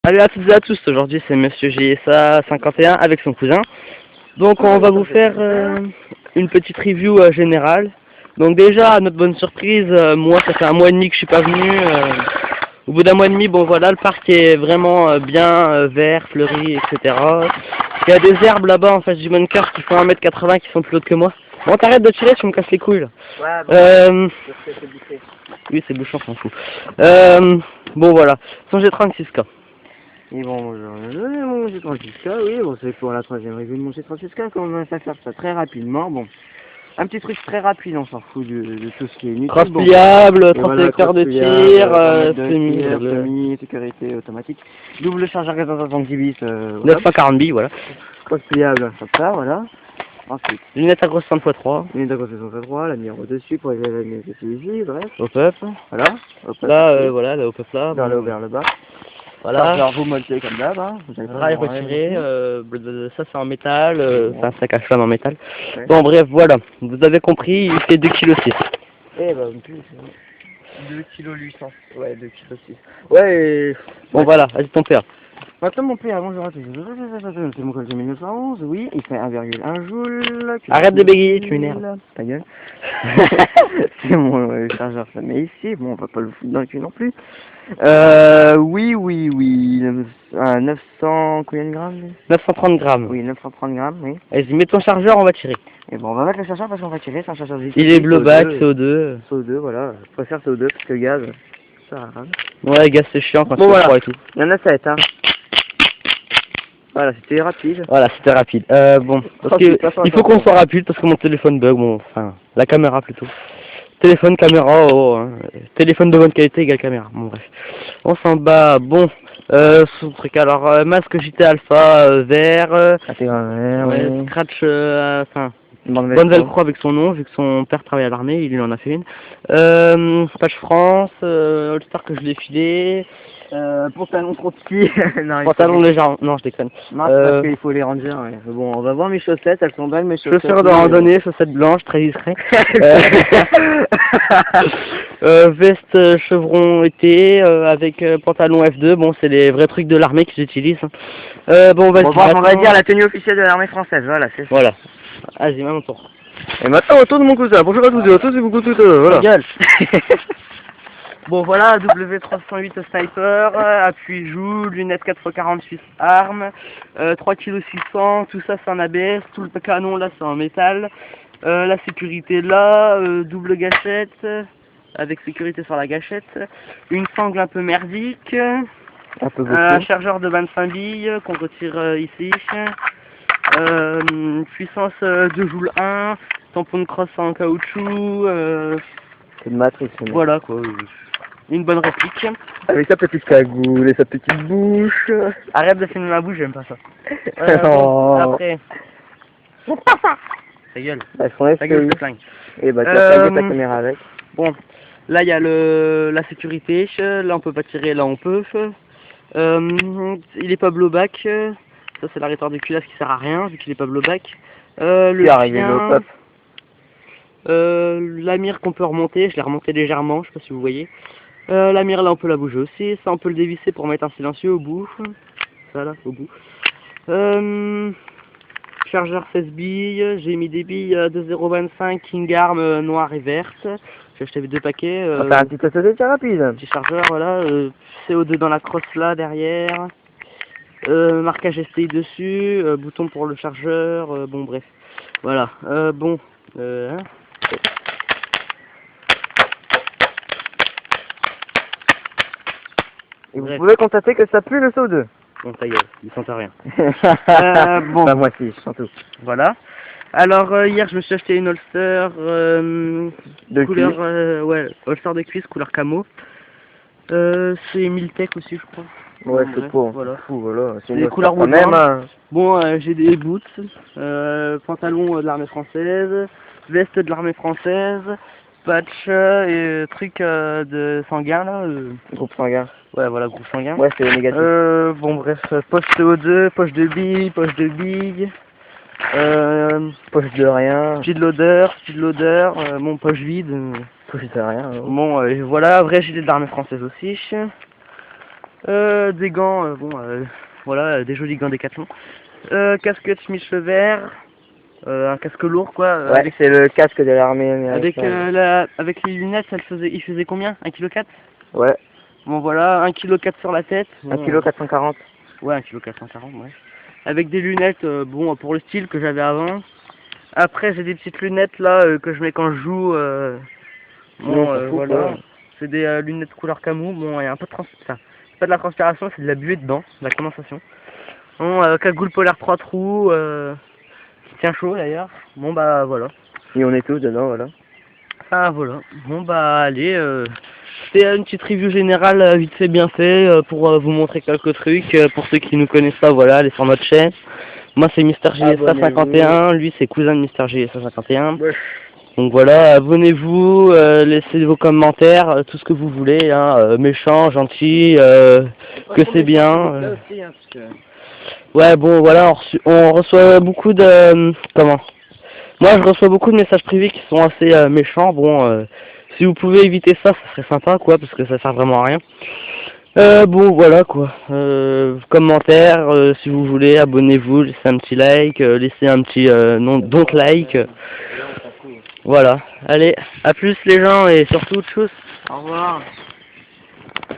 Salut à toutes et à tous, aujourd'hui c'est Monsieur JSA 51 avec son cousin. Donc on va vous faire une petite review générale. Donc déjà, à notre bonne surprise, moi ça fait un mois et demi que je suis pas venu. Au bout d'un mois et demi, bon voilà, le parc est vraiment bien vert, fleuri, etc. Il y a des herbes là-bas en face du bunker qui font 1m80 qui sont plus hautes que moi. Bon, t'arrêtes de tirer, tu me casses les couilles là. Ouais, bon, oui, c'est bouchant, on s'en fout. Bon voilà, son G36K. et bon, bonjour, mon G36K, oui, bon, c'est pour la troisième review de mon G36K, comme on va faire ça très rapidement, bon. Un petit truc très rapide, on s'en fout de tout ce qui est inutile. Cross pliable, bon. transfecteur de tir, semi, sécurité automatique, double chargeur 470 bis, 940 billes, voilà. Cross pliable, ça, voilà. Ensuite, Lunettes à grosse 5x3. lunettes à grosse 3, la lumière au-dessus pour les lunettes ici, bref. Hop-up. Voilà. Là, voilà, le hop-up là. Vers le haut, vers le bas. Voilà. Chargeur vous montez comme d'hab, hein. Rail retiré, ça c'est en métal, c'est un sac à flamme en métal. Ouais. Bon bref, voilà, vous avez compris, il fait 2,6 kg. Eh ben, plus, 2,8 kg. Ouais, 2,6 kg. Ouais, et... Bon voilà, vas-y ton père. Maintenant, mon père, bonjour à tous. C'est mon collègue 1911, oui, il fait 1,1 joule. Arrête de bégayer, tu m'énerves. Ta gueule. C'est mon chargeur, ça met ici. Bon, on va pas le foutre dans le cul non plus. Oui. 900, combien de grammes? 930 grammes. Oui, 930 grammes, oui. Vas-y, mets ton chargeur, on va tirer. Et bon, on va mettre le chargeur parce qu'on va tirer, c'est un chargeur de Il est bleu bac, CO2. CO2, voilà. Je préfère CO2 parce que le gaz, ça rame. Ouais, gaz c'est chiant quand Bon, tu voilà. froid et tout. Il y en a 7, hein. Voilà, c'était rapide. Voilà, c'était rapide. Bon, parce que il faut qu'on soit rapide parce que mon téléphone bug, bon, enfin, la caméra plutôt. Téléphone, caméra, téléphone de bonne qualité égale caméra, bon bref. On s'en bat, bon, son truc, alors, masque JT Alpha, vert, ouais, scratch, enfin, bonne velcro avec son nom, vu que son père travaille à l'armée, il en a fait une. Page France, All-Star que je l'ai filé. Pantalon trop petit. Non, Pantalon légèrement. Non, je déconne. Non, parce qu'il faut les ranger. Ouais. Bon, on va voir mes chaussettes, elles sont belles, mes chaussettes. Chaussures de randonnée, chaussettes blanches, très discret. Veste chevron été avec pantalon F2. Bon, c'est les vrais trucs de l'armée que j'utilise. Bon, vas-y. On va dire la tenue officielle de l'armée française. Voilà, c'est ça. Voilà. Vas-y, même tour. Et maintenant, au tour de mon cousin. Bonjour à tous et à tous, c'est beaucoup tout. Voilà. Gueule. Bon voilà, W308 Sniper, appui joue, lunettes 4x48 armes, 3,6 kg, tout ça c'est en ABS, tout le canon là c'est en métal, la sécurité là, double gâchette, avec sécurité sur la gâchette, une sangle un peu merdique, un chargeur de 25 billes qu'on retire ici, puissance 2 joules 1, tampon de crosse en caoutchouc, c'est une matrice. voilà quoi. Une bonne réplique. Avec sa petite cagoule et sa petite bouche. Arrête de filmer ma bouche, j'aime pas ça. Oh. Après. C'est pas ça. Ta gueule. Ta gueule, c'est flingue. Et bah tu vas taguer ta caméra avec. Bon, là il y a la sécurité. Là on peut pas tirer, là on peut. Il est pas blowback. Ça c'est l'arrêteur de culasse qui sert à rien vu qu'il est pas blowback. Le chien. La mire qu'on peut remonter, je l'ai remonté légèrement, je sais pas si vous voyez. La mire là on peut la bouger aussi, ça on peut le dévisser pour mettre un silencieux au bout. Ça là, au bout. Chargeur 16 billes, j'ai mis des billes de 0,25 King Arm noire et verte. J'ai acheté 2 paquets. On va faire un petit test de tir rapide. Petit chargeur, voilà. CO2 dans la crosse là derrière. Marquage STI dessus, bouton pour le chargeur, bon bref. Voilà, bon. Et vous pouvez constater que ça pue le CO2. Bon, ta gueule, il sent rien. Bon. Bah, moi aussi, je sens tout. Voilà. Alors, hier, je me suis acheté une holster de couleur, ouais, holster de cuisse, couleur camo. C'est Miltech aussi, je crois. Ouais, c'est bon, pas voilà. C'est des couleurs même. Bon, j'ai des boots, pantalon de l'armée française, veste de l'armée française, patch et truc de sanguin là. Groupe sanguin. Ouais, voilà, groupe sanguin. Ouais, c'est négatif. Bon, bref, poche CO2, poche de billes, poche de billes. Poche de rien. Speed loader, mon poche vide. Poche de rien. Bon, voilà, vrai gilet de l'armée française aussi. Des gants, voilà, des jolis gants Décathlon. Casquette Schmitt vert, un casque lourd quoi. Ouais, c'est le casque de l'armée américaine. Avec les lunettes, il faisait combien? 1,4 kg? Ouais, Bon voilà, 1,4 kg sur la tête. 1,440 kg. Ouais, 1,440 kg, ouais. Avec des lunettes, bon, pour le style que j'avais avant. Après, j'ai des petites lunettes là que je mets quand je joue. Voilà. C'est des lunettes couleur camou. Bon, il y a un peu de c'est pas de la transpiration, c'est de la buée dedans, de la condensation. Bon, cagoule polaire 3 trous, qui tient chaud d'ailleurs. Bon bah voilà. Et on est tous dedans, voilà. Ah voilà. Bon bah allez, c'était une petite review générale vite fait bien fait pour vous montrer quelques trucs. Pour ceux qui nous connaissent pas, voilà, allez sur notre chaîne. Moi c'est Mister JSA 51, lui c'est cousin de Mister JSA 51. Ouais. Donc voilà, abonnez-vous, laissez vos commentaires, tout ce que vous voulez, hein, méchant, gentil, que c'est bien. Ouais bon voilà, on reçoit beaucoup de... comment? Moi je reçois beaucoup de messages privés qui sont assez méchants, bon, si vous pouvez éviter ça, ça serait sympa quoi, parce que ça sert vraiment à rien. Bon voilà quoi, commentaires, si vous voulez, abonnez-vous, laissez un petit like, laissez un petit don't like. Voilà, allez, à plus les gens et surtout, tchuss. Au revoir.